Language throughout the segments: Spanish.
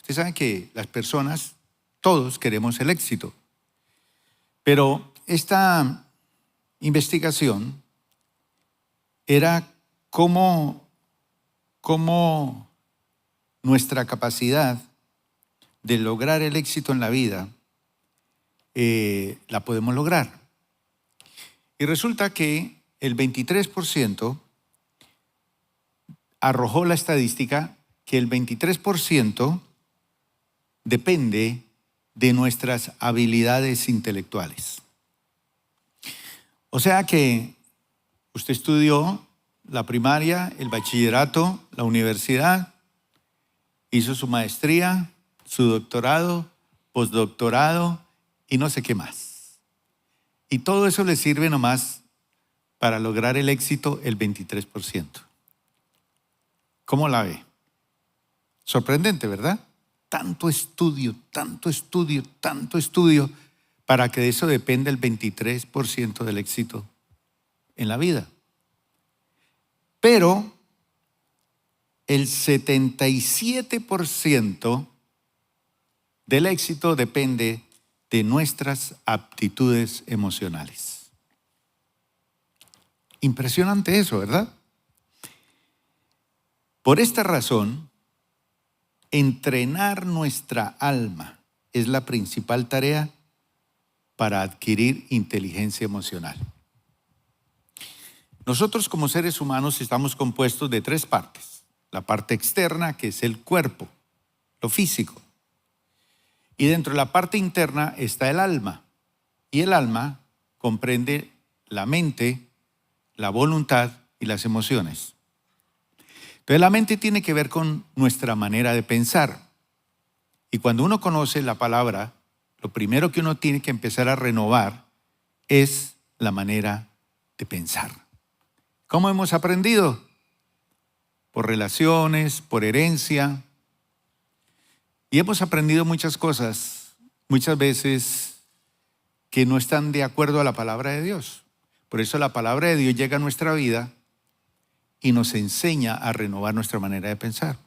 Ustedes saben que las personas, todos queremos el éxito. Pero esta investigación era cómo nuestra capacidad de lograr el éxito en la vida la podemos lograr. Y resulta que el 23% arrojó la estadística que el 23% depende de nuestras habilidades intelectuales. O sea que usted estudió la primaria, el bachillerato, la universidad, hizo su maestría, su doctorado, postdoctorado y no sé qué más. Y todo eso le sirve nomás para lograr el éxito el 23%. ¿Cómo la ve? Sorprendente, ¿verdad? Tanto estudio, para que de eso dependa el 23% del éxito en la vida. Pero el 77% del éxito depende de nuestras aptitudes emocionales. Impresionante eso, ¿verdad? Por esta razón, entrenar nuestra alma es la principal tarea para adquirir inteligencia emocional. Nosotros como seres humanos estamos compuestos de 3 partes. La parte externa, que es el cuerpo, lo físico. Y dentro de la parte interna está el alma. Y el alma comprende la mente, la voluntad y las emociones. Entonces la mente tiene que ver con nuestra manera de pensar. Y cuando uno conoce la palabra, lo primero que uno tiene que empezar a renovar es la manera de pensar. ¿Cómo hemos aprendido? Por relaciones, por herencia. Y hemos aprendido muchas cosas, muchas veces que no están de acuerdo a la palabra de Dios. Por eso la palabra de Dios llega a nuestra vida y nos enseña a renovar nuestra manera de pensar.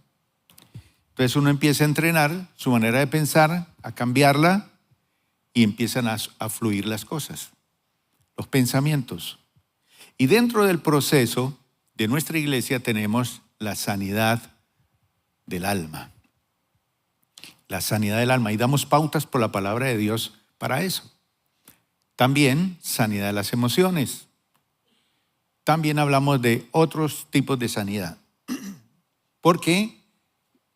Entonces uno empieza a entrenar su manera de pensar, a cambiarla y empiezan a fluir las cosas, los pensamientos. Y dentro del proceso de nuestra iglesia tenemos la sanidad del alma. La sanidad del alma. Y damos pautas por la palabra de Dios para eso. También sanidad de las emociones. También hablamos de otros tipos de sanidad. Porque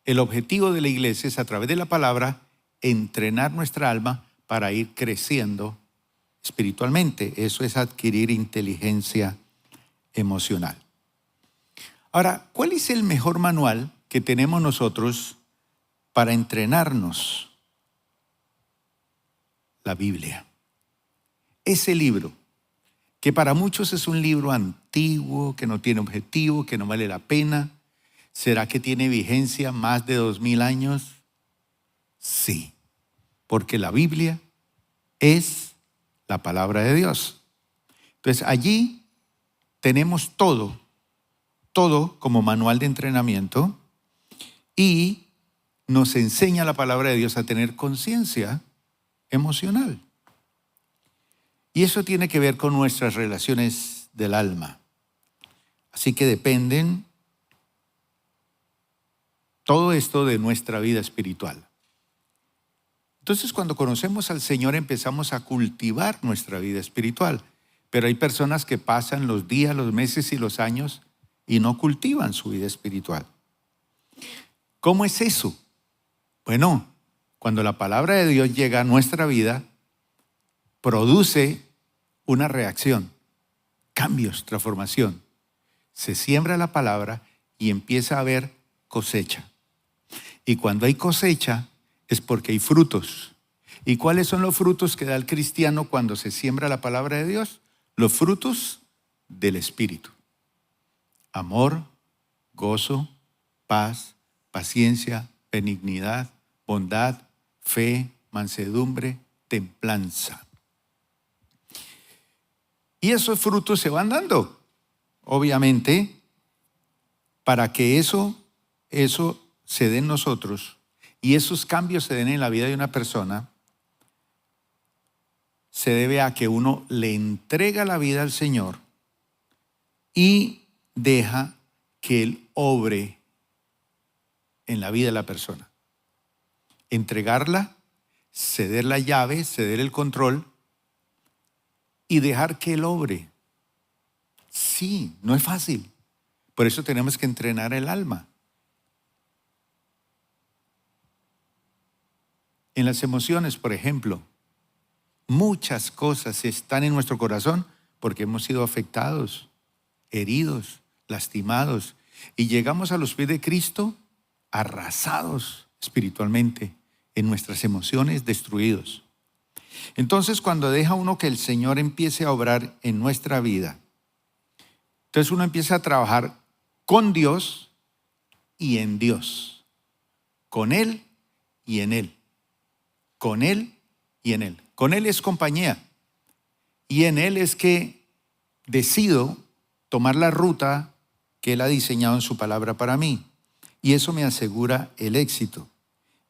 el objetivo de la iglesia es, a través de la palabra, entrenar nuestra alma para ir creciendo espiritualmente. Eso es adquirir inteligencia emocional. Ahora, ¿cuál es el mejor manual que tenemos nosotros para entrenarnos? La Biblia. Ese libro, que para muchos es un libro antiguo, que no tiene objetivo, que no vale la pena. ¿Será que tiene vigencia más de 2000 años? Sí, porque la Biblia es la palabra de Dios. Entonces allí tenemos todo como manual de entrenamiento y nos enseña la palabra de Dios a tener conciencia emocional. Y eso tiene que ver con nuestras relaciones del alma. Así que dependen todo esto de nuestra vida espiritual. Entonces, cuando conocemos al Señor, empezamos a cultivar nuestra vida espiritual. Pero hay personas que pasan los días, los meses y los años y no cultivan su vida espiritual. ¿Cómo es eso? Bueno, cuando la palabra de Dios llega a nuestra vida, produce una reacción, cambios, transformación. Se siembra la palabra y empieza a haber cosecha. Y cuando hay cosecha es porque hay frutos. ¿Y cuáles son los frutos que da el cristiano cuando se siembra la palabra de Dios? Los frutos del Espíritu. Amor, gozo, paz, paciencia, benignidad, bondad, fe, mansedumbre, templanza. Y esos frutos se van dando, obviamente, para que eso se dé en nosotros y esos cambios se den en la vida de una persona, se debe a que uno le entrega la vida al Señor y deja que Él obre en la vida de la persona. Entregarla, ceder la llave, ceder el control y dejar que Él obre. Sí, no es fácil. Por eso tenemos que entrenar el alma. En las emociones, por ejemplo, muchas cosas están en nuestro corazón porque hemos sido afectados, heridos, lastimados, y llegamos a los pies de Cristo arrasados espiritualmente, en nuestras emociones, destruidos. Entonces, cuando deja uno que el Señor empiece a obrar en nuestra vida, entonces uno empieza a trabajar con Dios y en Dios, con Él y en Él, con Él y en Él. Con Él es compañía y en Él es que decido tomar la ruta que Él ha diseñado en su palabra para mí, y eso me asegura el éxito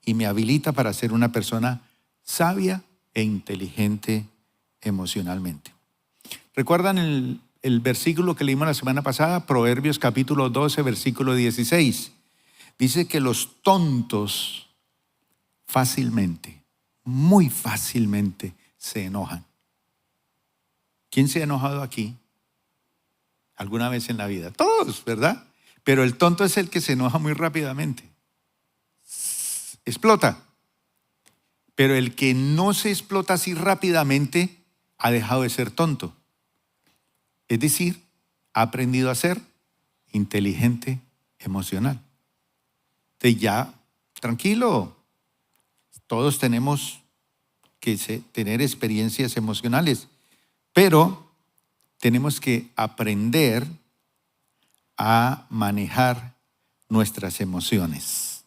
y me habilita para ser una persona sabia e inteligente emocionalmente. ¿Recuerdan el versículo que leímos la semana pasada? Proverbios capítulo 12, versículo 16. Dice que los tontos fácilmente, muy fácilmente se enojan. ¿Quién se ha enojado aquí alguna vez en la vida? Todos, ¿verdad? Pero el tonto es el que se enoja muy rápidamente. Explota. Pero el que no se explota así rápidamente ha dejado de ser tonto. Es decir, ha aprendido a ser inteligente emocional. Entonces ya, tranquilo, todos tenemos que tener experiencias emocionales, pero tenemos que aprender a manejar nuestras emociones.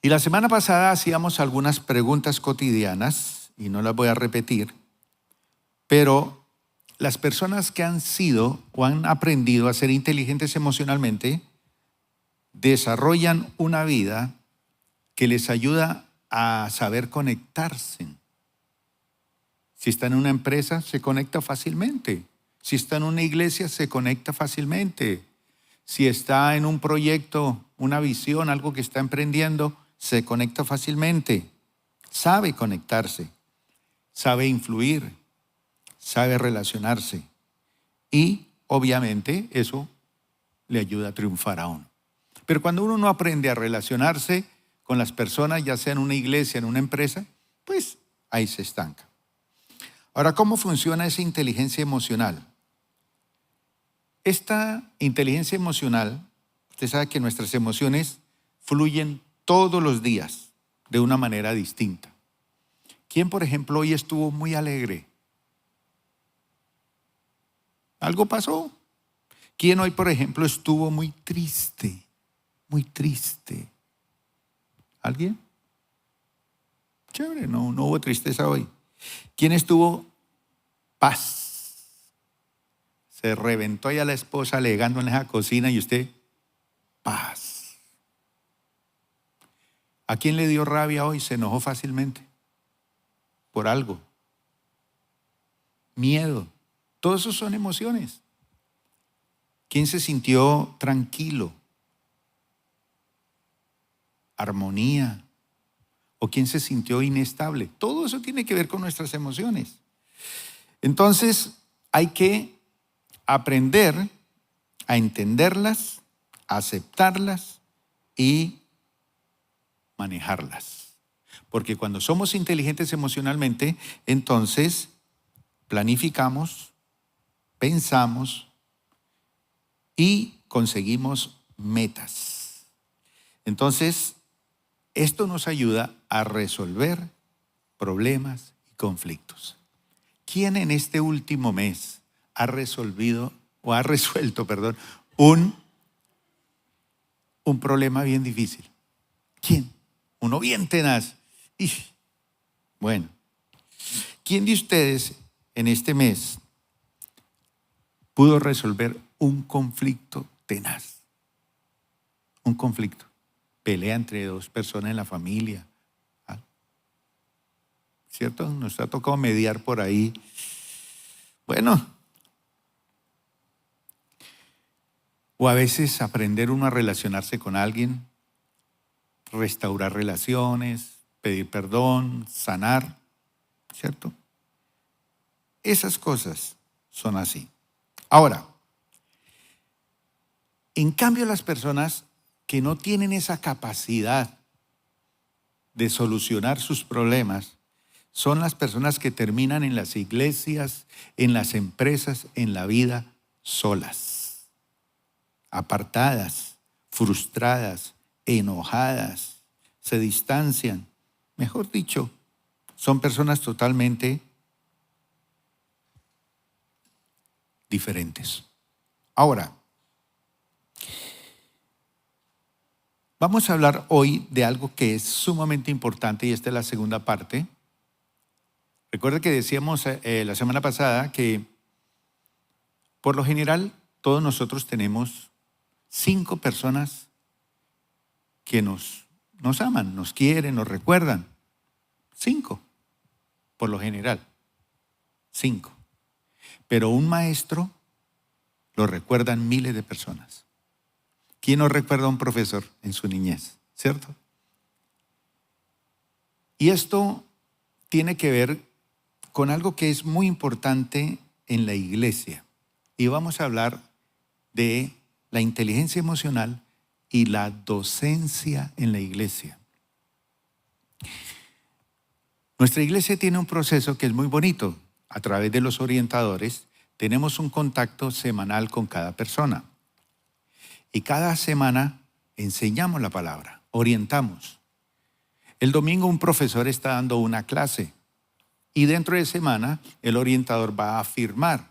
Y la semana pasada hacíamos algunas preguntas cotidianas, y no las voy a repetir, pero las personas que han sido o han aprendido a ser inteligentes emocionalmente desarrollan una vida que les ayuda a saber conectarse. Si está en una empresa, se conecta fácilmente. Si está en una iglesia, se conecta fácilmente. Si está en un proyecto, una visión, algo que está emprendiendo, se conecta fácilmente. Sabe conectarse, sabe influir, sabe relacionarse. Y obviamente eso le ayuda a triunfar a uno. Pero cuando uno no aprende a relacionarse con las personas, ya sea en una iglesia, en una empresa, pues ahí se estanca. Ahora, ¿cómo funciona esa inteligencia emocional? Esta inteligencia emocional, usted sabe que nuestras emociones fluyen todos los días de una manera distinta. ¿Quién, por ejemplo, hoy estuvo muy alegre? ¿Algo pasó? ¿Quién hoy, por ejemplo, estuvo muy triste? Muy triste. ¿Alguien? Chévere, no hubo tristeza hoy. ¿Quién estuvo paz? Se reventó allá la esposa alegando en esa cocina y usted, paz. ¿A quién le dio rabia hoy? Se enojó fácilmente por algo. Miedo. Todos esos son emociones. ¿Quién se sintió tranquilo? Armonía. ¿O quién se sintió inestable? Todo eso tiene que ver con nuestras emociones. Entonces, hay que aprender a entenderlas, a aceptarlas y manejarlas. Porque cuando somos inteligentes emocionalmente, entonces planificamos, pensamos y conseguimos metas. Entonces, esto nos ayuda a resolver problemas y conflictos. ¿Quién en este último mes ha resuelto, un problema bien difícil? ¿Quién? Uno bien tenaz. Bueno, ¿quién de ustedes en este mes pudo resolver un conflicto tenaz? Un conflicto. pelea entre dos personas en la familia. ¿Ah? ¿Cierto? Nos ha tocado mediar por ahí. Bueno, o a veces aprender uno a relacionarse con alguien, restaurar relaciones, pedir perdón, sanar, ¿cierto? Esas cosas son así. Ahora, en cambio las personas que no tienen esa capacidad de solucionar sus problemas son las personas que terminan en las iglesias, en las empresas, en la vida solas, apartadas, frustradas, enojadas, se distancian. Mejor dicho, son personas totalmente diferentes. Ahora, vamos a hablar hoy de algo que es sumamente importante y esta es la segunda parte. Recuerda que decíamos la semana pasada que por lo general todos nosotros tenemos 5 personas que nos aman, nos quieren, nos recuerdan. 5, por lo general. 5. Pero un maestro lo recuerdan miles de personas. ¿Quién no recuerda a un profesor en su niñez? ¿Cierto? Y esto tiene que ver con algo que es muy importante en la iglesia. Y vamos a hablar de la inteligencia emocional y la docencia en la iglesia. Nuestra iglesia tiene un proceso que es muy bonito. A través de los orientadores tenemos un contacto semanal con cada persona. Y cada semana enseñamos la palabra, orientamos. El domingo un profesor está dando una clase y dentro de semana el orientador va a afirmar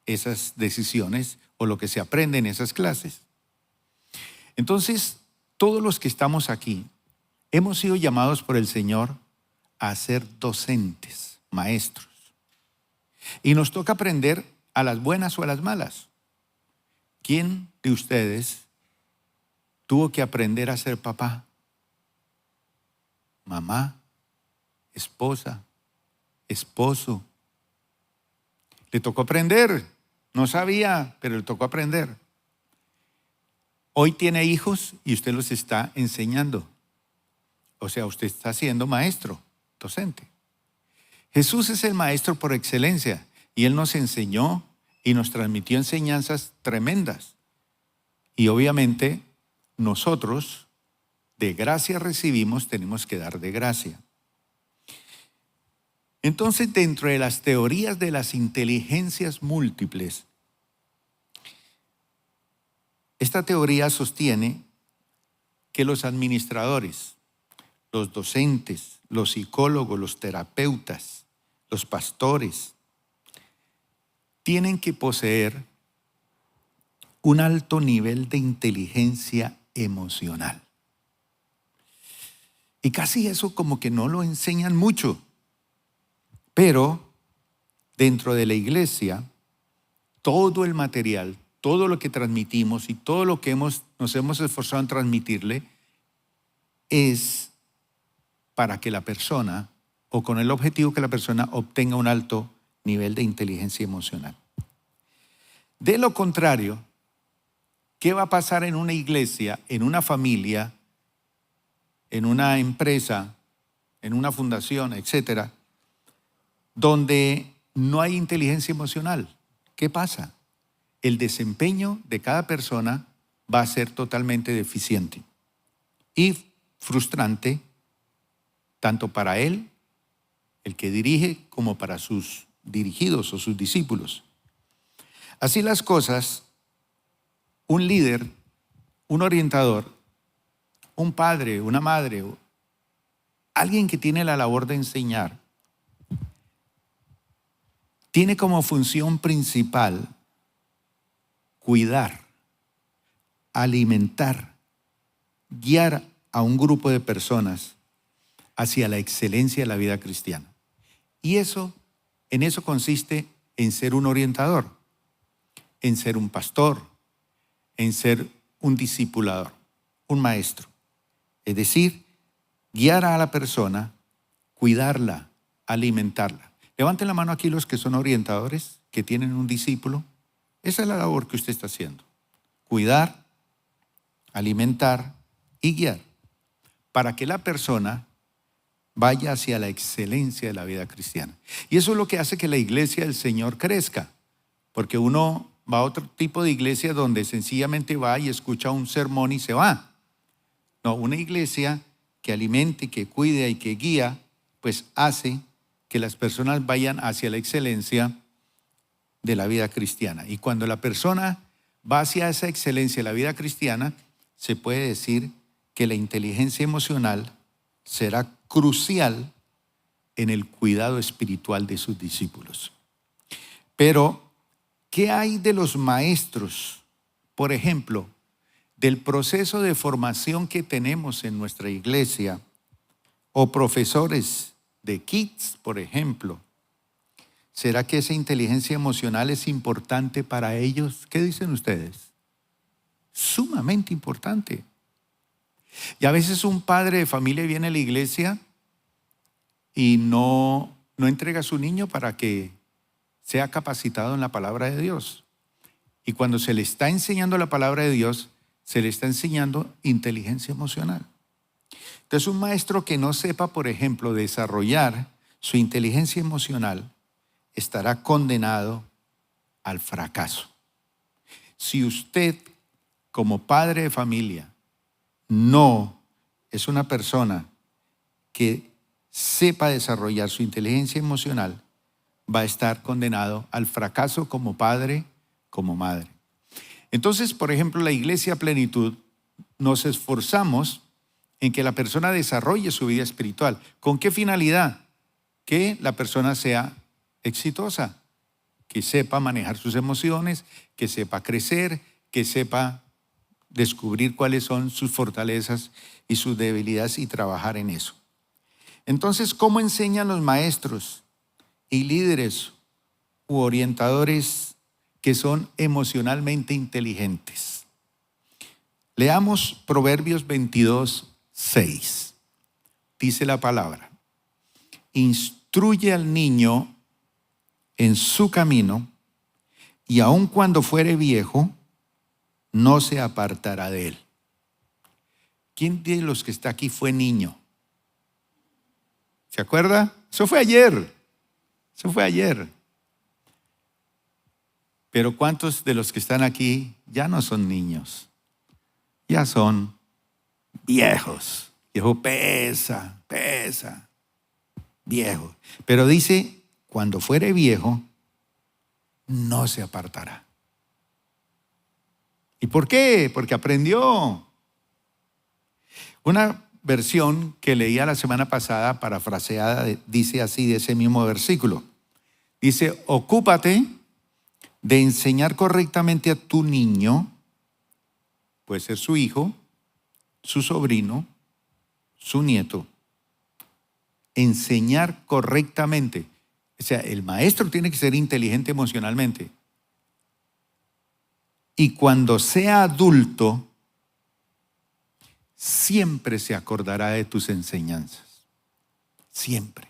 esas decisiones o lo que se aprende en esas clases. Entonces, todos los que estamos aquí hemos sido llamados por el Señor a ser docentes, maestros. Y nos toca aprender a las buenas o a las malas. ¿Quién de ustedes tuvo que aprender a ser papá, mamá, esposa, esposo? Le tocó aprender. No sabía, pero le tocó aprender. Hoy tiene hijos y usted los está enseñando. O sea, usted está siendo maestro, docente. Jesús es el maestro por excelencia y Él nos enseñó y nos transmitió enseñanzas tremendas. Y obviamente nosotros de gracia recibimos, tenemos que dar de gracia. Entonces, dentro de las teorías de las inteligencias múltiples, esta teoría sostiene que los administradores, los docentes, los psicólogos, los terapeutas, los pastores, tienen que poseer un alto nivel de inteligencia emocional. Y casi eso como que no lo enseñan mucho. Pero dentro de la iglesia, todo el material, todo lo que transmitimos y todo lo que nos hemos esforzado en transmitirle es para que la persona, o con el objetivo que la persona obtenga un alto nivel de inteligencia emocional. De lo contrario, ¿qué va a pasar en una iglesia, en una familia, en una empresa, en una fundación, etcétera, donde no hay inteligencia emocional? ¿Qué pasa? El desempeño de cada persona va a ser totalmente deficiente y frustrante, tanto para él, el que dirige, como para sus dirigidos o sus discípulos. Así las cosas, un líder, un orientador, un padre, una madre, alguien que tiene la labor de enseñar, tiene como función principal cuidar, alimentar, guiar a un grupo de personas hacia la excelencia de la vida cristiana. Y en eso consiste en ser un orientador, en ser un pastor, en ser un discipulador, un maestro. Es decir, guiar a la persona, cuidarla, alimentarla. Levanten la mano aquí los que son orientadores, que tienen un discípulo. Esa es la labor que usted está haciendo. Cuidar, alimentar y guiar para que la persona vaya hacia la excelencia de la vida cristiana. Y eso es lo que hace que la iglesia del Señor crezca, porque uno va a otro tipo de iglesia donde sencillamente va y escucha un sermón y se va. No, una iglesia que alimente, que cuide y que guía, pues hace que las personas vayan hacia la excelencia de la vida cristiana. Y cuando la persona va hacia esa excelencia de la vida cristiana, se puede decir que la inteligencia emocional será crucial en el cuidado espiritual de sus discípulos. Pero, ¿qué hay de los maestros? Por ejemplo, del proceso de formación que tenemos en nuestra iglesia, o profesores de kids, por ejemplo. ¿Será que esa inteligencia emocional es importante para ellos? ¿Qué dicen ustedes? Sumamente importante. Y a veces un padre de familia viene a la iglesia y no entrega a su niño para que sea capacitado en la palabra de Dios. Y cuando se le está enseñando la palabra de Dios, se le está enseñando inteligencia emocional. Entonces, un maestro que no sepa, por ejemplo, desarrollar su inteligencia emocional, estará condenado al fracaso. Si usted, como padre de familia, no es una persona que sepa desarrollar su inteligencia emocional, va a estar condenado al fracaso como padre, como madre. Entonces, por ejemplo, la Iglesia Plenitud, nos esforzamos en que la persona desarrolle su vida espiritual. ¿Con qué finalidad? Que la persona sea exitosa, que sepa manejar sus emociones, que sepa crecer, que sepa descubrir cuáles son sus fortalezas y sus debilidades y trabajar en eso. Entonces, ¿cómo enseñan los maestros y líderes u orientadores que son emocionalmente inteligentes? Leamos Proverbios 22:6. Dice la palabra: instruye al niño en su camino, y aun cuando fuere viejo, no se apartará de él. ¿Quién de los que está aquí fue niño? ¿Se acuerda? Eso fue ayer. Eso fue ayer. Pero ¿cuántos de los que están aquí ya no son niños? Ya son viejos. Viejo pesa, viejo. Pero dice, cuando fuere viejo, no se apartará. ¿Y por qué? Porque aprendió. Una versión que leía la semana pasada, parafraseada, dice así de ese mismo versículo. Dice, ocúpate de enseñar correctamente a tu niño, puede ser su hijo, su sobrino, su nieto. Enseñar correctamente. O sea, el maestro tiene que ser inteligente emocionalmente. Y cuando sea adulto, siempre se acordará de tus enseñanzas. Siempre.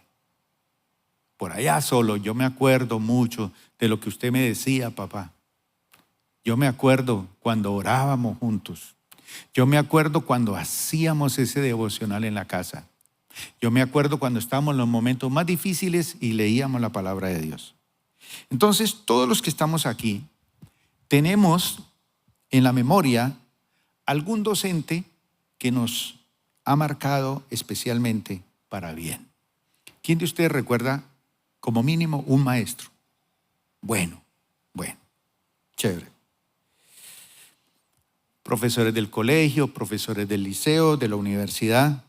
Por allá solo, yo me acuerdo mucho de lo que usted me decía, papá. Yo me acuerdo cuando orábamos juntos. Yo me acuerdo cuando hacíamos ese devocional en la casa. Yo me acuerdo cuando estábamos en los momentos más difíciles y leíamos la palabra de Dios. Entonces, todos los que estamos aquí, tenemos en la memoria algún docente que nos ha marcado especialmente para bien. ¿Quién de ustedes recuerda como mínimo un maestro? Bueno, chévere. Profesores del colegio, profesores del liceo, de la universidad.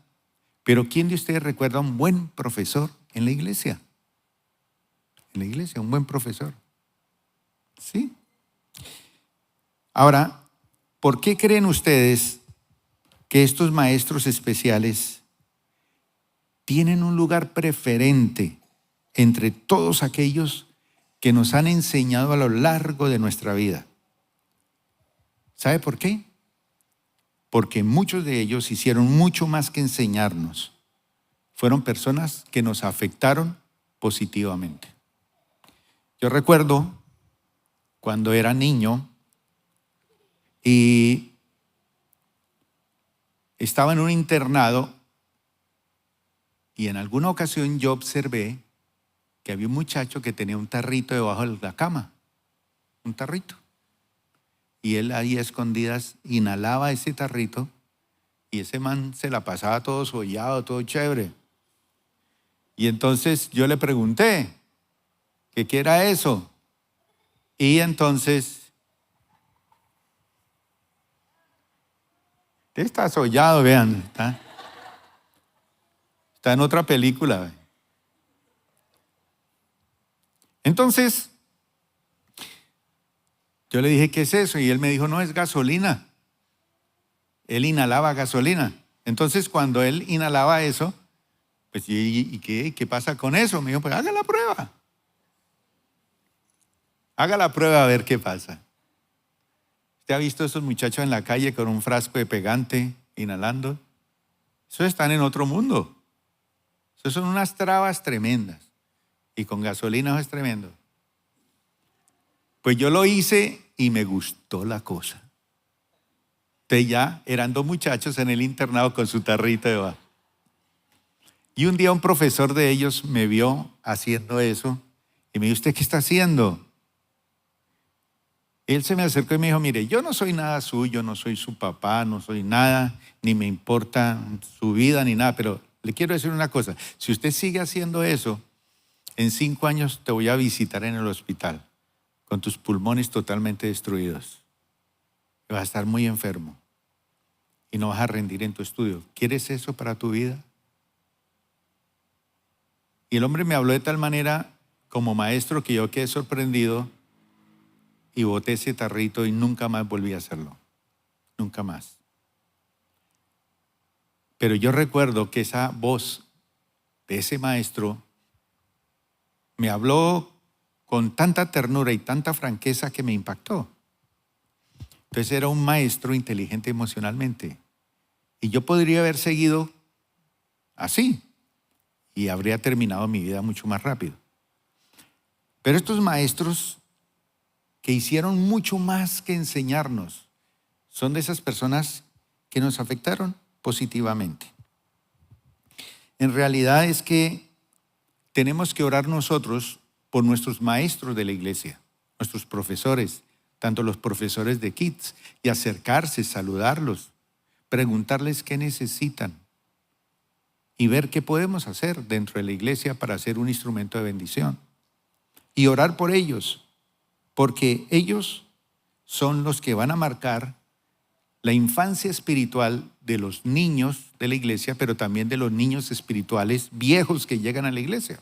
Pero ¿quién de ustedes recuerda un buen profesor en la iglesia? En la iglesia, un buen profesor. ¿Sí? Ahora, ¿por qué creen ustedes que estos maestros especiales tienen un lugar preferente entre todos aquellos que nos han enseñado a lo largo de nuestra vida? ¿Sabe por qué? porque muchos de ellos hicieron mucho más que enseñarnos. Fueron personas que nos afectaron positivamente. Yo recuerdo cuando era niño y estaba en un internado y en alguna ocasión yo observé que había un muchacho que tenía un tarrito debajo de la cama, un tarrito. Y él ahí a escondidas inhalaba ese tarrito y ese man se la pasaba todo sollado, todo chévere. Y entonces yo le pregunté que qué era eso. Y entonces, está sollado, vean, está en otra película. Entonces, yo le dije, ¿qué es eso? Y él me dijo, no, es gasolina. Él inhalaba gasolina. Entonces, cuando él inhalaba eso, pues, ¿y qué pasa con eso? Me dijo, pues haga la prueba. Haga la prueba a ver qué pasa. ¿Usted ha visto a esos muchachos en la calle con un frasco de pegante inhalando? Esos están en otro mundo. Esos son unas trabas tremendas. Y con gasolina eso es tremendo. Pues yo lo hice y me gustó la cosa. Entonces ya eran dos muchachos en el internado con su tarrito debajo. Y un día un profesor de ellos me vio haciendo eso y me dijo, ¿usted qué está haciendo? Él se me acercó y me dijo, mire, yo no soy nada suyo, no soy su papá, no soy nada, ni me importa su vida ni nada, pero le quiero decir una cosa, si usted sigue haciendo eso, en 5 años te voy a visitar en el hospital con tus pulmones totalmente destruidos. Vas a estar muy enfermo y no vas a rendir en tu estudio. ¿Quieres eso para tu vida? Y el hombre me habló de tal manera como maestro que yo quedé sorprendido y boté ese tarrito y nunca más volví a hacerlo. Nunca más. Pero yo recuerdo que esa voz de ese maestro me habló con tanta ternura y tanta franqueza que me impactó. Entonces era un maestro inteligente emocionalmente. Y yo podría haber seguido así y habría terminado mi vida mucho más rápido. Pero estos maestros que hicieron mucho más que enseñarnos son de esas personas que nos afectaron positivamente. En realidad es que tenemos que orar nosotros por nuestros maestros de la iglesia, nuestros profesores, tanto los profesores de Kids, y acercarse, saludarlos, preguntarles qué necesitan y ver qué podemos hacer dentro de la iglesia para ser un instrumento de bendición. Y orar por ellos, porque ellos son los que van a marcar la infancia espiritual de los niños de la iglesia, pero también de los niños espirituales viejos que llegan a la iglesia.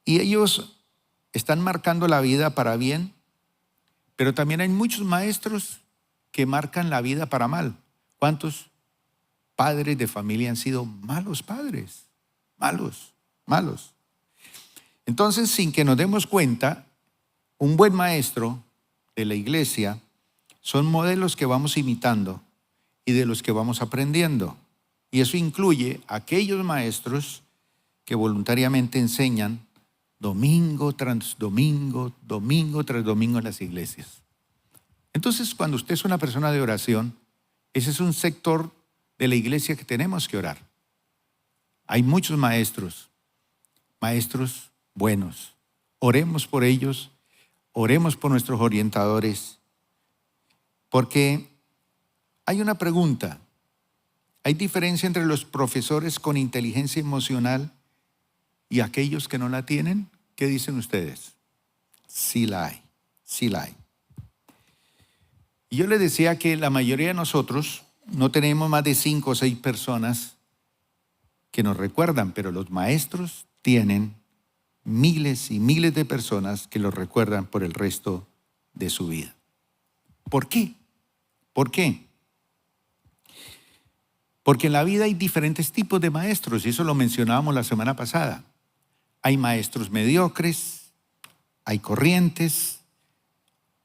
Y ellos están marcando la vida para bien, pero también hay muchos maestros que marcan la vida para mal. ¿Cuántos padres de familia han sido malos padres? Malos. Entonces, sin que nos demos cuenta, un buen maestro de la iglesia son modelos que vamos imitando y de los que vamos aprendiendo. Y eso incluye a aquellos maestros que voluntariamente enseñan domingo tras domingo, domingo tras domingo en las iglesias. Entonces, cuando usted es una persona de oración, ese es un sector de la iglesia que tenemos que orar. Hay muchos maestros buenos. Oremos por ellos, oremos por nuestros orientadores, porque hay una pregunta. ¿Hay diferencia entre los profesores con inteligencia emocional y aquellos que no la tienen? ¿Qué dicen ustedes? Sí la hay. Y yo les decía que la mayoría de nosotros no tenemos más de 5 o 6 personas que nos recuerdan, pero los maestros tienen miles y miles de personas que los recuerdan por el resto de su vida. ¿Por qué? Porque en la vida hay diferentes tipos de maestros, y eso lo mencionábamos la semana pasada. Hay maestros mediocres, hay corrientes,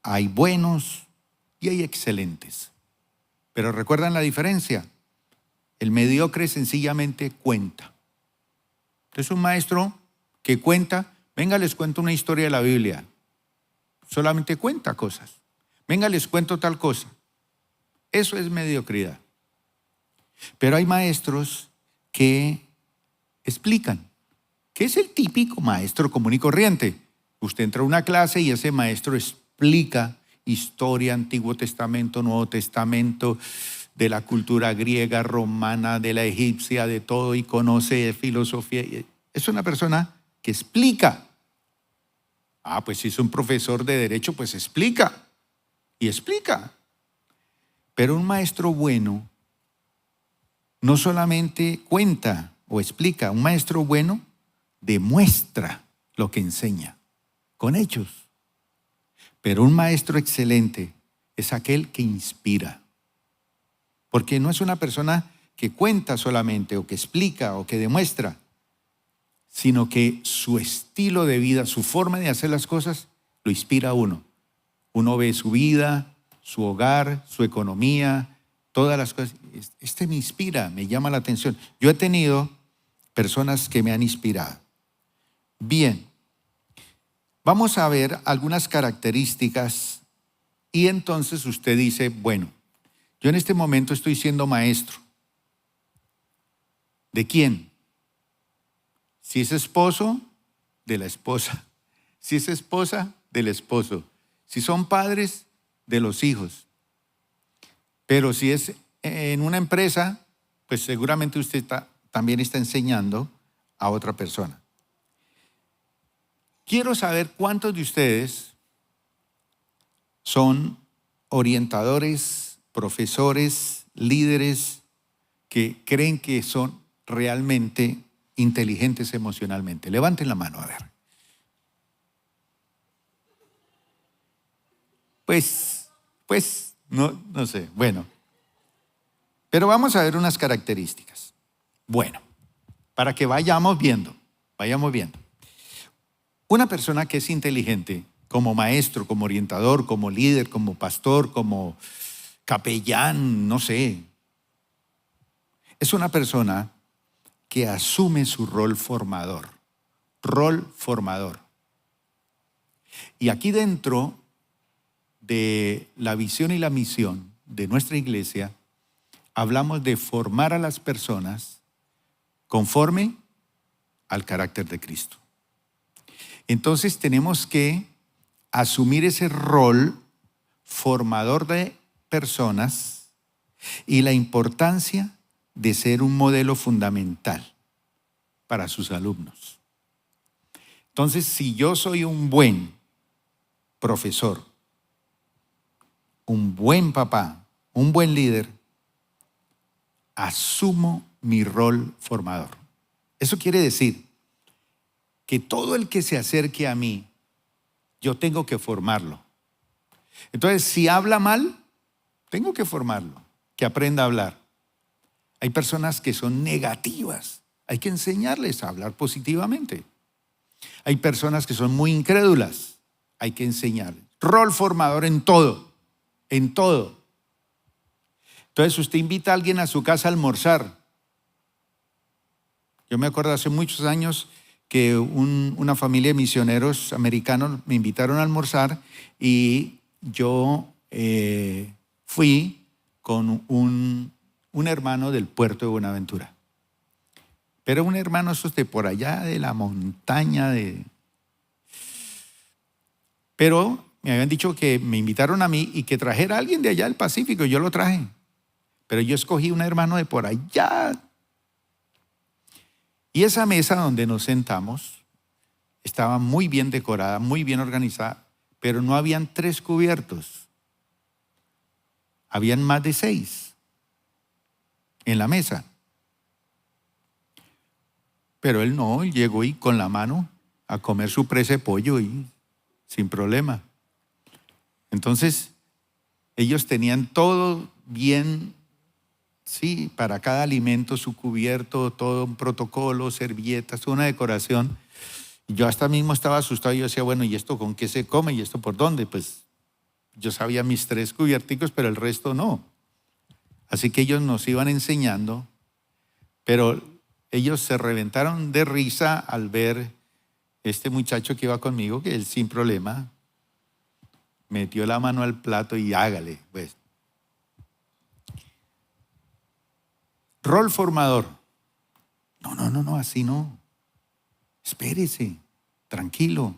hay buenos y hay excelentes. Pero ¿recuerdan la diferencia? El mediocre sencillamente cuenta. Entonces un maestro que cuenta, venga, les cuento una historia de la Biblia. Solamente cuenta cosas. Venga, les cuento tal cosa. Eso es mediocridad. Pero hay maestros que explican, que es el típico maestro común y corriente. Usted entra a una clase y ese maestro explica historia, Antiguo Testamento, Nuevo Testamento, de la cultura griega, romana, de la egipcia, de todo, y conoce filosofía. Es una persona que explica. Pues si es un profesor de derecho, pues explica. Y explica. Pero un maestro bueno no solamente cuenta o explica, un maestro bueno demuestra lo que enseña, con hechos. Pero un maestro excelente es aquel que inspira. Porque no es una persona que cuenta solamente, o que explica, o que demuestra, sino que su estilo de vida, su forma de hacer las cosas, lo inspira a uno. Uno ve su vida, su hogar, su economía, todas las cosas. Este me inspira, me llama la atención. Yo he tenido personas que me han inspirado. Bien, vamos a ver algunas características y entonces usted dice, bueno, yo en este momento estoy siendo maestro. ¿De quién? Si es esposo, de la esposa. Si es esposa, del esposo. Si son padres, de los hijos. Pero si es en una empresa, pues seguramente usted también está enseñando a otra persona. Quiero saber cuántos de ustedes son orientadores, profesores, líderes que creen que son realmente inteligentes emocionalmente. Levanten la mano, a ver. Pues, no sé, bueno. Pero vamos a ver unas características. Bueno, para que vayamos viendo. Una persona que es inteligente, como maestro, como orientador, como líder, como pastor, como capellán, no sé, es una persona que asume su rol formador. Y aquí dentro de la visión y la misión de nuestra iglesia, hablamos de formar a las personas conforme al carácter de Cristo. Entonces tenemos que asumir ese rol formador de personas y la importancia de ser un modelo fundamental para sus alumnos. Entonces, si yo soy un buen profesor, un buen papá, un buen líder, asumo mi rol formador. Eso quiere decir que todo el que se acerque a mí, yo tengo que formarlo. Entonces, si habla mal, tengo que formarlo, que aprenda a hablar. Hay personas que son negativas, hay que enseñarles a hablar positivamente. Hay personas que son muy incrédulas, hay que enseñarles. Rol formador en todo. Entonces usted invita a alguien a su casa a almorzar. Yo me acuerdo hace muchos años que una familia de misioneros americanos me invitaron a almorzar y yo fui con un hermano del puerto de Buenaventura. Pero un hermano esos de por allá de la montaña Pero me habían dicho que me invitaron a mí y que trajera a alguien de allá del Pacífico. Yo lo traje. Pero yo escogí un hermano de por allá. Y esa mesa donde nos sentamos estaba muy bien decorada, muy bien organizada, pero no habían 3 cubiertos. Habían más de 6 en la mesa. Pero él llegó y con la mano a comer su presa de pollo y sin problema. Entonces, ellos tenían todo bien, sí, para cada alimento, su cubierto, todo un protocolo, servilletas, una decoración. Y yo hasta mismo estaba asustado. Yo decía, bueno, ¿y esto con qué se come? ¿Y esto por dónde? Pues yo sabía mis 3 cubierticos, pero el resto no. Así que ellos nos iban enseñando, pero ellos se reventaron de risa al ver este muchacho que iba conmigo, que él sin problema metió la mano al plato y hágale, pues. Rol formador. No, así no. Espérese, tranquilo.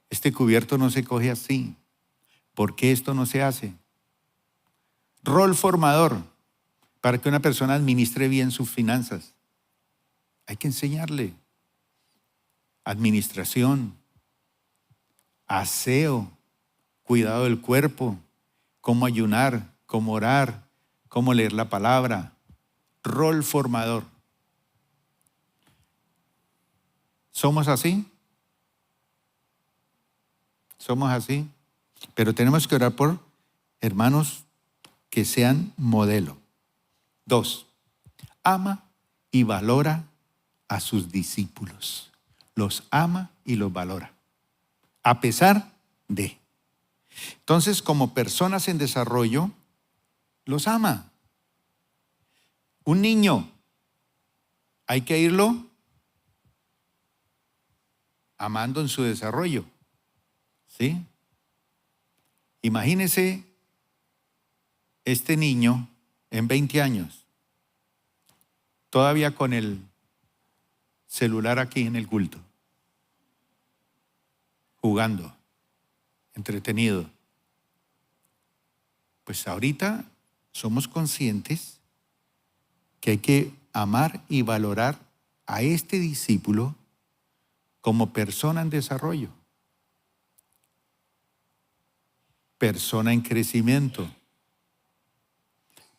Este cubierto no se coge así. ¿Por qué esto no se hace? Rol formador. Para que una persona administre bien sus finanzas, hay que enseñarle administración, aseo, cuidado del cuerpo, cómo ayunar, cómo orar, cómo leer la palabra. Rol formador. ¿Somos así? ¿Somos así? Pero tenemos que orar por hermanos que sean modelo. 2, ama y valora a sus discípulos. Los ama y los valora, a pesar de. Entonces, como personas en desarrollo, los ama. Un niño, hay que irlo amando en su desarrollo, ¿sí? Imagínese este niño en 20 años, todavía con el celular aquí en el culto, jugando, entretenido. Pues ahorita somos conscientes que hay que amar y valorar a este discípulo como persona en desarrollo, persona en crecimiento,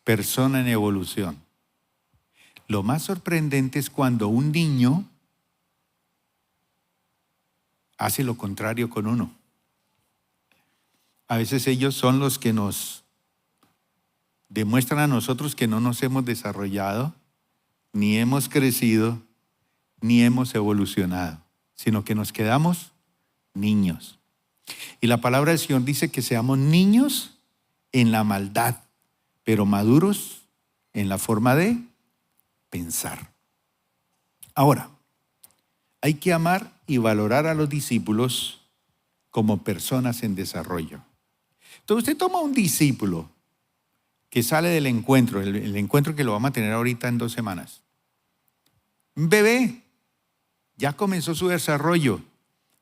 persona en evolución. Lo más sorprendente es cuando un niño hace lo contrario con uno. A veces ellos son los que nos demuestran a nosotros que no nos hemos desarrollado, ni hemos crecido, ni hemos evolucionado, sino que nos quedamos niños. Y la palabra del Señor dice que seamos niños en la maldad, pero maduros en la forma de pensar. Ahora, hay que amar y valorar a los discípulos como personas en desarrollo. Entonces usted toma un discípulo que sale del encuentro, el encuentro que lo vamos a tener ahorita en 2 semanas. Un bebé, ya comenzó su desarrollo,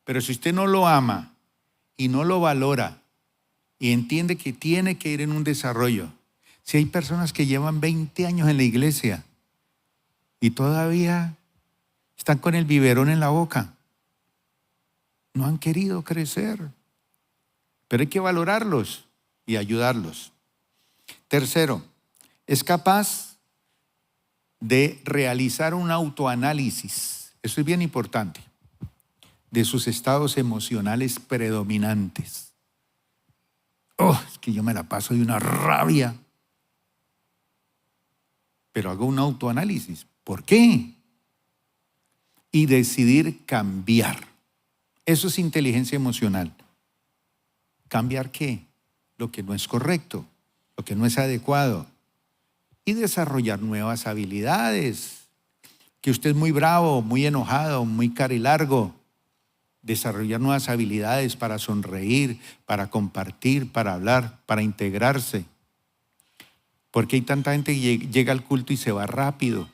pero si usted no lo ama y no lo valora y entiende que tiene que ir en un desarrollo, si hay personas que llevan 20 años en la iglesia y todavía están con el biberón en la boca, no han querido crecer, pero hay que valorarlos y ayudarlos. Tercero, es capaz de realizar un autoanálisis, eso es bien importante, de sus estados emocionales predominantes. Es que yo me la paso de una rabia, pero hago un autoanálisis. ¿Por qué? Y decidir cambiar. Eso es inteligencia emocional. ¿Cambiar qué? Lo que no es correcto, lo que no es adecuado. Y desarrollar nuevas habilidades. Que usted es muy bravo, muy enojado, muy carilargo. Desarrollar nuevas habilidades para sonreír, para compartir, para hablar, para integrarse. Porque hay tanta gente que llega al culto y se va rápido,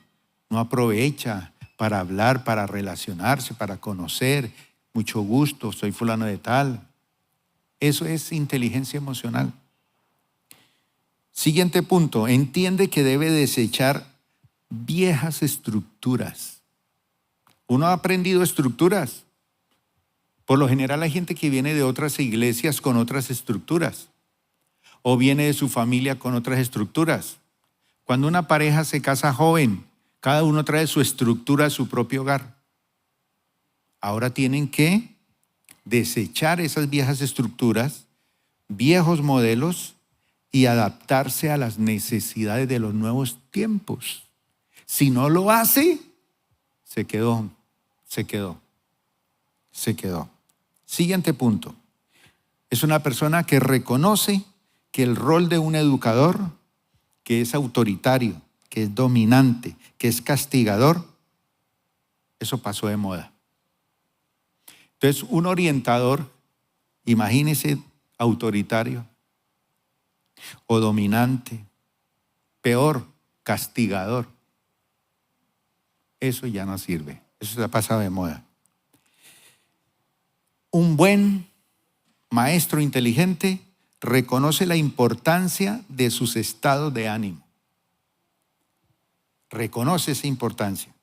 no aprovecha para hablar, para relacionarse, para conocer. Mucho gusto, soy fulano de tal. Eso es inteligencia emocional. Siguiente punto, entiende que debe desechar viejas estructuras. Uno ha aprendido estructuras. Por lo general hay gente que viene de otras iglesias con otras estructuras o viene de su familia con otras estructuras. Cuando una pareja se casa joven, cada uno trae su estructura a su propio hogar. Ahora tienen que desechar esas viejas estructuras, viejos modelos y adaptarse a las necesidades de los nuevos tiempos. Si no lo hace, se quedó. Siguiente punto. Es una persona que reconoce que el rol de un educador que es autoritario, que es dominante, que es castigador, eso pasó de moda. Entonces, un orientador, imagínese, autoritario o dominante, peor, castigador. Eso ya no sirve, eso se ha pasado de moda. Un buen maestro inteligente reconoce la importancia de sus estados de ánimo. Reconoce esa importancia,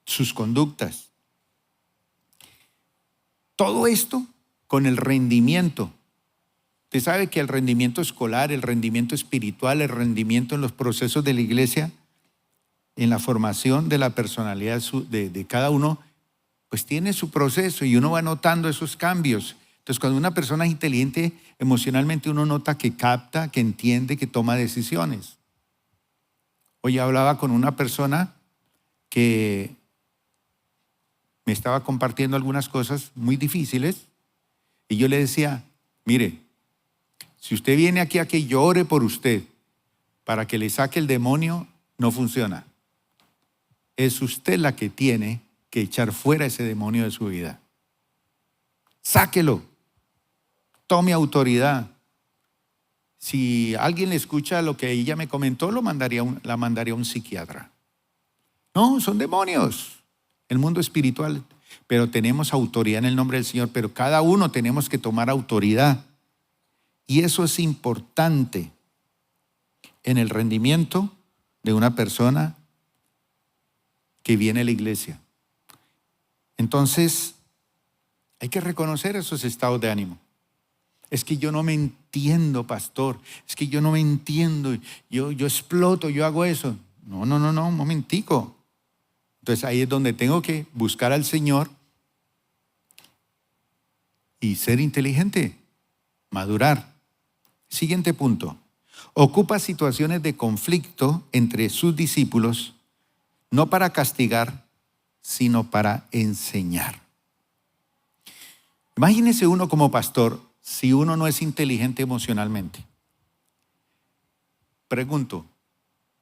sus conductas. Todo esto con el rendimiento. Usted sabe que el rendimiento escolar, el rendimiento espiritual, el rendimiento en los procesos de la iglesia, en la formación de la personalidad de cada uno, pues tiene su proceso y uno va notando esos cambios. Entonces, cuando una persona es inteligente emocionalmente, uno nota que capta, que entiende, que toma decisiones. Hoy hablaba con una persona que me estaba compartiendo algunas cosas muy difíciles y yo le decía, mire, si usted viene aquí a que yo ore por usted para que le saque el demonio, no funciona. Es usted la que tiene que echar fuera ese demonio de su vida. Sáquelo. Tome autoridad. Si alguien le escucha lo que ella me comentó, la mandaría a un psiquiatra. No, son demonios. El mundo espiritual. Pero tenemos autoridad en el nombre del Señor. Pero cada uno tenemos que tomar autoridad. Y eso es importante en el rendimiento de una persona que viene a la iglesia. Entonces, hay que reconocer esos estados de ánimo. Es que yo no me entiendo, pastor. Es que yo no me entiendo. Yo exploto, yo hago eso. No, un momentico. Entonces ahí es donde tengo que buscar al Señor y ser inteligente, madurar. Siguiente punto. Ocupa situaciones de conflicto entre sus discípulos, no para castigar, sino para enseñar. Imagínese uno como pastor, si uno no es inteligente emocionalmente. Pregunto,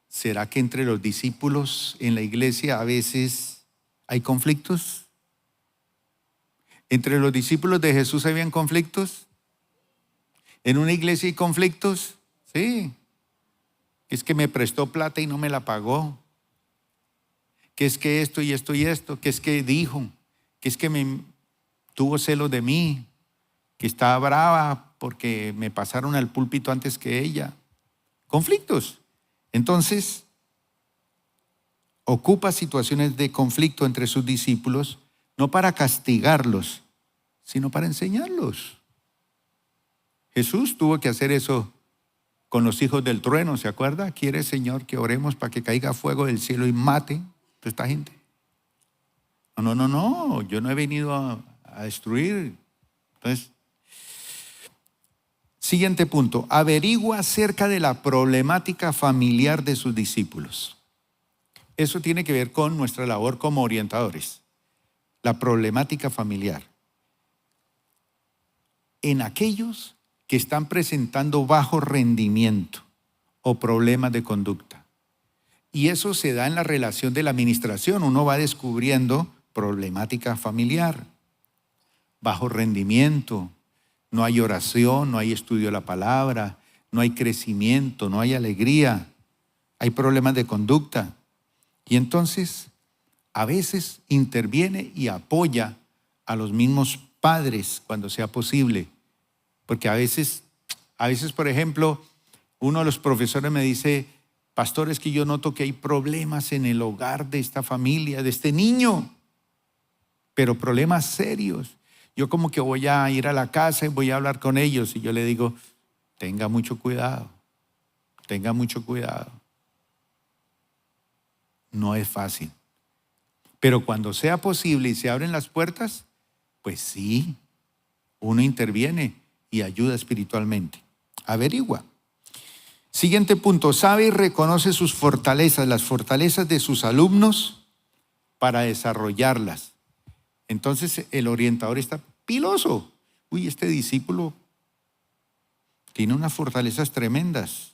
¿será que entre los discípulos en la iglesia a veces hay conflictos? ¿Entre los discípulos de Jesús habían conflictos? ¿En una iglesia hay conflictos? Sí. Es que me prestó plata y no me la pagó. Que es que esto y esto y esto. Que es que dijo. Que es que tuvo celos de mí. Que estaba brava porque me pasaron al púlpito antes que ella. Conflictos. Entonces, ocupa situaciones de conflicto entre sus discípulos, no para castigarlos, sino para enseñarlos. Jesús tuvo que hacer eso con los hijos del trueno, ¿se acuerda? ¿Quiere, Señor, que oremos para que caiga fuego del cielo y mate a esta gente? No, yo no he venido a destruir. Entonces, siguiente punto, averigua acerca de la problemática familiar de sus discípulos. Eso tiene que ver con nuestra labor como orientadores. La problemática familiar. En aquellos que están presentando bajo rendimiento o problemas de conducta. Y eso se da en la relación de la administración. Uno va descubriendo problemática familiar, bajo rendimiento. No hay oración, no hay estudio de la palabra, no hay crecimiento, no hay alegría, hay problemas de conducta. Y entonces, a veces interviene y apoya a los mismos padres cuando sea posible. Porque a veces, por ejemplo, uno de los profesores me dice, pastor, es que yo noto que hay problemas en el hogar de esta familia, de este niño, pero problemas serios. Yo como que voy a ir a la casa y voy a hablar con ellos y yo le digo, tenga mucho cuidado. No es fácil. Pero cuando sea posible y se abren las puertas, pues sí, uno interviene y ayuda espiritualmente. Averigua. Siguiente punto, sabe y reconoce sus fortalezas, las fortalezas de sus alumnos para desarrollarlas. Entonces el orientador está piloso. Uy, este discípulo tiene unas fortalezas tremendas.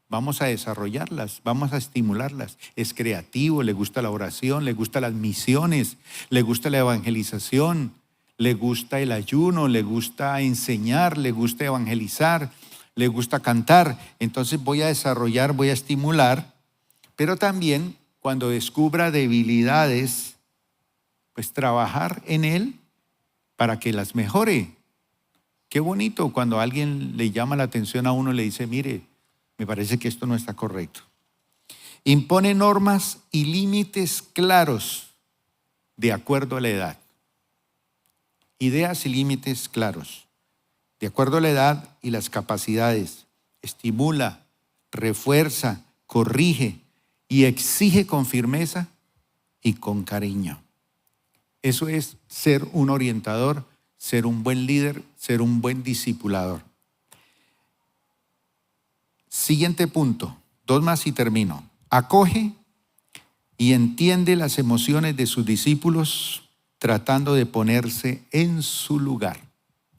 vamos a desarrollarlas, vamos a estimularlas. Es creativo, le gusta la oración, le gusta las misiones, le gusta la evangelización, le gusta el ayuno, le gusta enseñar, le gusta evangelizar, le gusta cantar. Entonces voy a desarrollar, voy a estimular, pero también cuando descubra debilidades, pues trabajar en él para que las mejore. Qué bonito cuando alguien le llama la atención a uno y le dice, mire, me parece que esto no está correcto. Impone normas y límites claros de acuerdo a la edad. Ideas y límites claros, de acuerdo a la edad y las capacidades. Estimula, refuerza, corrige y exige con firmeza y con cariño. Eso es ser un orientador, ser un buen líder, ser un buen discipulador. Siguiente punto, 2 más y termino. Acoge y entiende las emociones de sus discípulos tratando de ponerse en su lugar.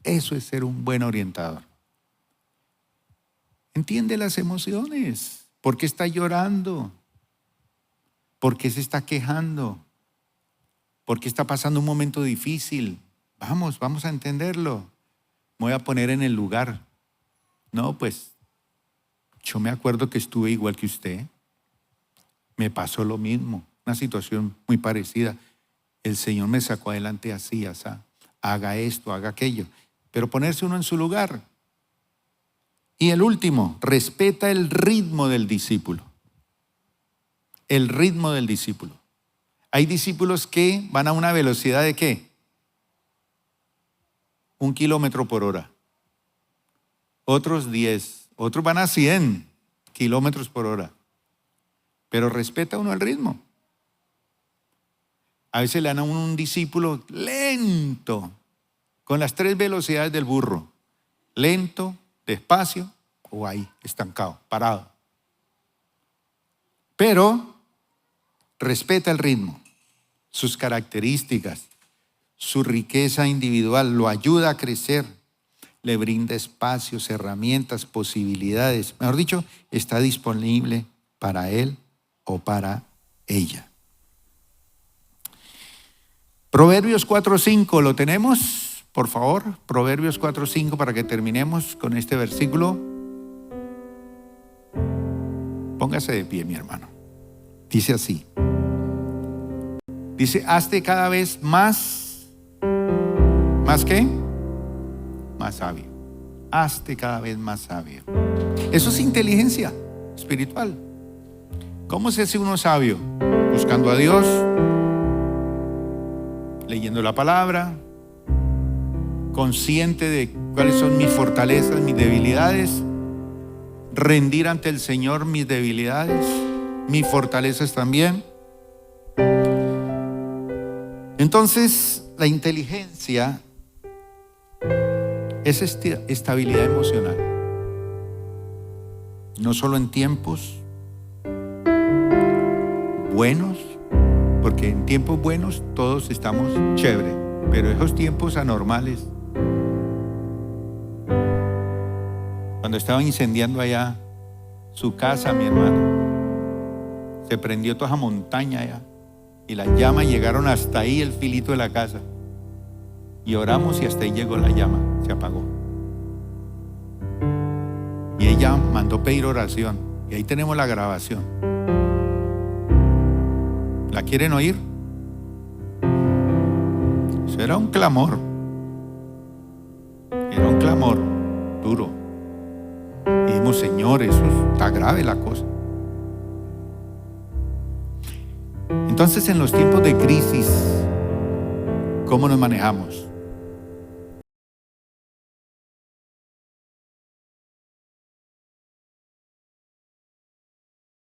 Eso es ser un buen orientador. Entiende las emociones. ¿Por qué está llorando? ¿Por qué se está quejando? ¿Por qué está pasando un momento difícil? Vamos a entenderlo. Me voy a poner en el lugar. No, pues yo me acuerdo que estuve igual que usted. Me pasó lo mismo, una situación muy parecida. El Señor me sacó adelante así, así. Haga esto, haga aquello. Pero ponerse uno en su lugar. Y el último, respeta el ritmo del discípulo. El ritmo del discípulo. Hay discípulos que van a una velocidad de ¿qué? 1 kilómetro por hora. Otros 10. Otros van a 100 kilómetros por hora. Pero respeta uno el ritmo. A veces le dan a uno un discípulo lento, con las 3 velocidades del burro. Lento, despacio o ahí, estancado, parado. Pero respeta el ritmo, sus características, su riqueza individual, lo ayuda a crecer, le brinda espacios, herramientas, posibilidades. Mejor dicho, está disponible para él o para ella. Proverbios 4:5, ¿lo tenemos? Por favor, Proverbios 4:5 para que terminemos con este versículo. Póngase de pie, mi hermano. Dice así. Dice, hazte cada vez ¿más qué? Más sabio. Hazte cada vez más sabio. Eso es inteligencia espiritual. ¿Cómo se hace uno sabio? Buscando a Dios, leyendo la palabra, consciente de cuáles son mis fortalezas, mis debilidades, rendir ante el Señor mis debilidades, mis fortalezas también. Entonces, la inteligencia es estabilidad emocional. No solo en tiempos buenos, porque en tiempos buenos todos estamos chévere, pero esos tiempos anormales, cuando estaba incendiando allá su casa, mi hermano, se prendió toda esa montaña allá y las llamas llegaron hasta ahí, el filito de la casa, y oramos y hasta ahí llegó la llama, se apagó. Y ella mandó pedir oración y ahí tenemos la grabación. ¿La quieren oír? Eso era un clamor. Era un clamor duro. Y dijimos, Señor, eso está grave la cosa. Entonces, en los tiempos de crisis, ¿cómo nos manejamos?